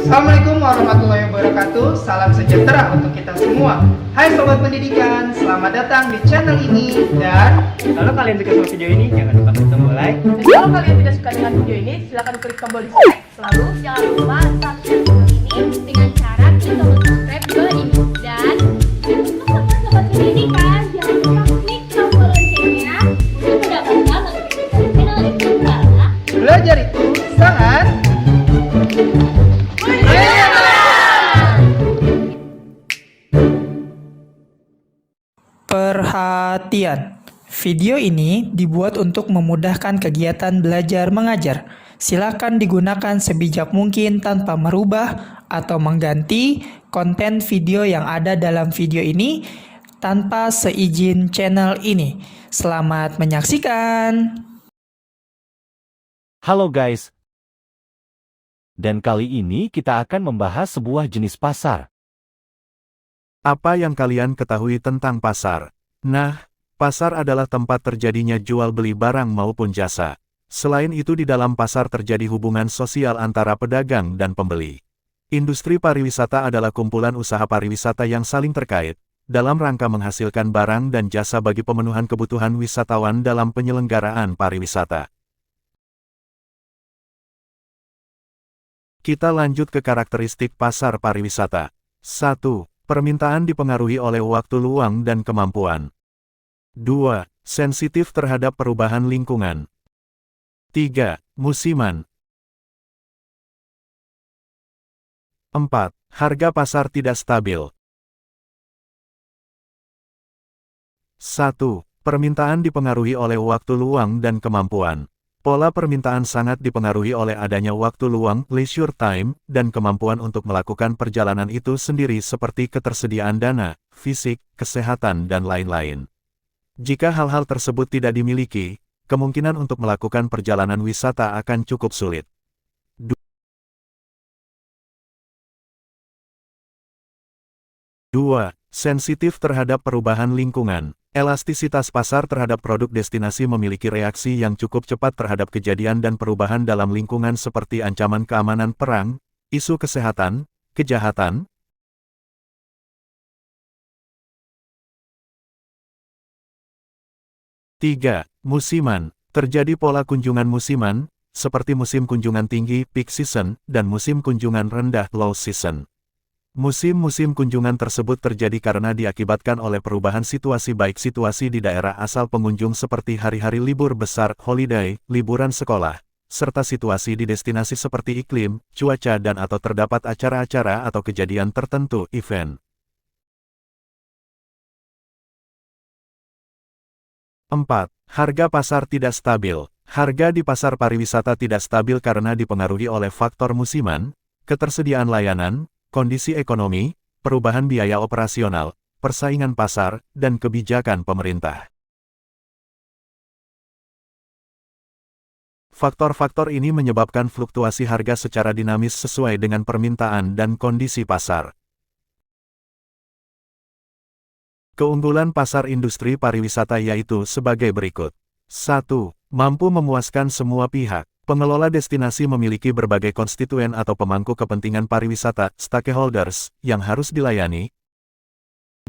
Assalamualaikum warahmatullahi wabarakatuh. Salam sejahtera untuk kita semua. Hai Sobat Pendidikan, selamat datang di channel ini. Dan kalau kalian suka sama video ini, jangan lupa klik tombol like. Dan kalau kalian tidak suka dengan video ini, silahkan klik tombol dislike. Selalu jangan lupa subscribe channel ini dengan cara klik tombol subscribe ke ini. Dan untuk sobat pendidikan, jangan lupa klik tombol loncengnya untuk mendapatkan notifikasi channel ini karena Belajar itu sangat perhatian. Video ini dibuat untuk memudahkan kegiatan belajar mengajar. Silakan digunakan sebijak mungkin tanpa merubah atau mengganti konten video yang ada dalam video ini tanpa seizin channel ini. Selamat menyaksikan. Halo guys. Dan kali ini kita akan membahas sebuah jenis pasar. Apa yang kalian ketahui tentang pasar? Nah, pasar adalah tempat terjadinya jual beli barang maupun jasa. Selain itu di dalam pasar terjadi hubungan sosial antara pedagang dan pembeli. Industri pariwisata adalah kumpulan usaha pariwisata yang saling terkait, dalam rangka menghasilkan barang dan jasa bagi pemenuhan kebutuhan wisatawan dalam penyelenggaraan pariwisata. Kita lanjut ke karakteristik pasar pariwisata. 1. Permintaan dipengaruhi oleh waktu luang dan kemampuan. 2. Sensitif terhadap perubahan lingkungan. 3. Musiman. 4. Harga pasar tidak stabil. 1. Permintaan dipengaruhi oleh waktu luang dan kemampuan. Pola permintaan sangat dipengaruhi oleh adanya waktu luang, leisure time, dan kemampuan untuk melakukan perjalanan itu sendiri seperti ketersediaan dana, fisik, kesehatan, dan lain-lain. Jika hal-hal tersebut tidak dimiliki, kemungkinan untuk melakukan perjalanan wisata akan cukup sulit. 2. Sensitif terhadap perubahan lingkungan. Elastisitas pasar terhadap produk destinasi memiliki reaksi yang cukup cepat terhadap kejadian dan perubahan dalam lingkungan seperti ancaman keamanan perang, isu kesehatan, kejahatan. 3. Musiman. Terjadi pola kunjungan musiman, seperti musim kunjungan tinggi, peak season, dan musim kunjungan rendah, low season. Musim-musim kunjungan tersebut terjadi karena diakibatkan oleh perubahan situasi baik situasi di daerah asal pengunjung seperti hari-hari libur besar, holiday, liburan sekolah, serta situasi di destinasi seperti iklim, cuaca dan atau terdapat acara-acara atau kejadian tertentu, event. 4. Harga pasar tidak stabil. Harga di pasar pariwisata tidak stabil karena dipengaruhi oleh faktor musiman, ketersediaan layanan, kondisi ekonomi, perubahan biaya operasional, persaingan pasar, dan kebijakan pemerintah. Faktor-faktor ini menyebabkan fluktuasi harga secara dinamis sesuai dengan permintaan dan kondisi pasar. Keunggulan pasar industri pariwisata yaitu sebagai berikut. 1. Mampu memuaskan semua pihak. Pengelola destinasi memiliki berbagai konstituen atau pemangku kepentingan pariwisata, stakeholders, yang harus dilayani.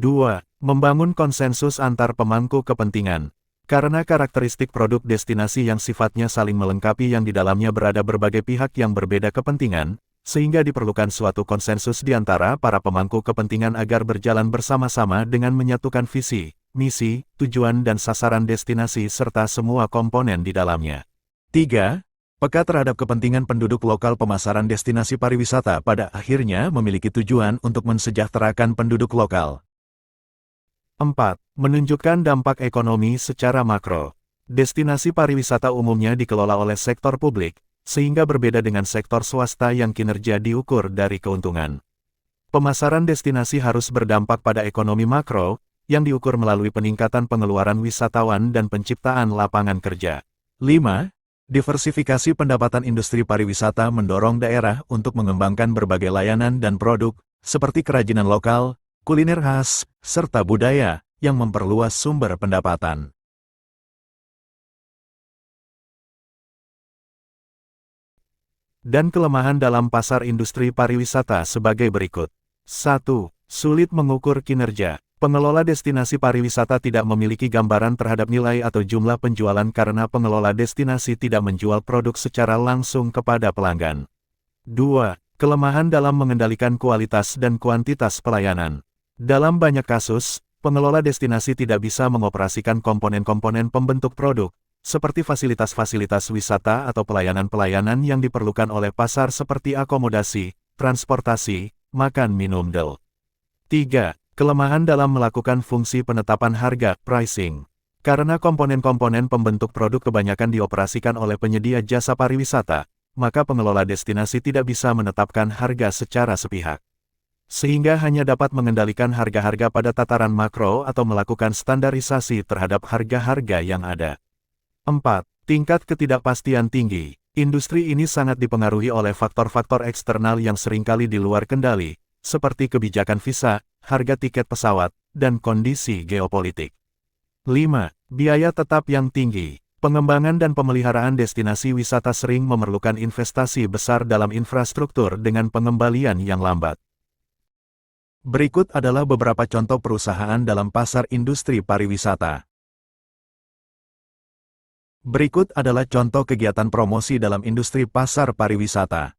2. Membangun konsensus antar pemangku kepentingan. Karena karakteristik produk destinasi yang sifatnya saling melengkapi yang di dalamnya berada berbagai pihak yang berbeda kepentingan, sehingga diperlukan suatu konsensus di antara para pemangku kepentingan agar berjalan bersama-sama dengan menyatukan visi, misi, tujuan dan sasaran destinasi serta semua komponen di dalamnya. 3. Peka terhadap kepentingan penduduk lokal. Pemasaran destinasi pariwisata pada akhirnya memiliki tujuan untuk mensejahterakan penduduk lokal. 4. Menunjukkan dampak ekonomi secara makro. Destinasi pariwisata umumnya dikelola oleh sektor publik, sehingga berbeda dengan sektor swasta yang kinerja diukur dari keuntungan. Pemasaran destinasi harus berdampak pada ekonomi makro, yang diukur melalui peningkatan pengeluaran wisatawan dan penciptaan lapangan kerja. 5. Diversifikasi pendapatan. Industri pariwisata mendorong daerah untuk mengembangkan berbagai layanan dan produk, seperti kerajinan lokal, kuliner khas, serta budaya, yang memperluas sumber pendapatan. dan kelemahan dalam pasar industri pariwisata sebagai berikut. 1. Sulit mengukur kinerja. Pengelola destinasi pariwisata tidak memiliki gambaran terhadap nilai atau jumlah penjualan karena pengelola destinasi tidak menjual produk secara langsung kepada pelanggan. 2. Kelemahan dalam mengendalikan kualitas dan kuantitas pelayanan. Dalam banyak kasus, pengelola destinasi tidak bisa mengoperasikan komponen-komponen pembentuk produk, seperti fasilitas-fasilitas wisata atau pelayanan-pelayanan yang diperlukan oleh pasar seperti akomodasi, transportasi, makan minum dan 3. Kelemahan dalam melakukan fungsi penetapan harga, pricing. Karena komponen-komponen pembentuk produk kebanyakan dioperasikan oleh penyedia jasa pariwisata, maka pengelola destinasi tidak bisa menetapkan harga secara sepihak. Sehingga hanya dapat mengendalikan harga-harga pada tataran makro atau melakukan standarisasi terhadap harga-harga yang ada. 4. Tingkat ketidakpastian tinggi. Industri ini sangat dipengaruhi oleh faktor-faktor eksternal yang seringkali di luar kendali, seperti kebijakan visa, harga tiket pesawat, dan kondisi geopolitik. 5. Biaya tetap yang tinggi. Pengembangan dan pemeliharaan destinasi wisata sering memerlukan investasi besar dalam infrastruktur dengan pengembalian yang lambat. Berikut adalah beberapa contoh perusahaan dalam pasar industri pariwisata. Berikut adalah contoh kegiatan promosi dalam industri pasar pariwisata.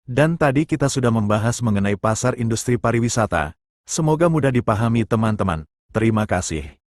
Dan tadi kita sudah membahas mengenai pasar industri pariwisata. Semoga mudah dipahami teman-teman. Terima kasih.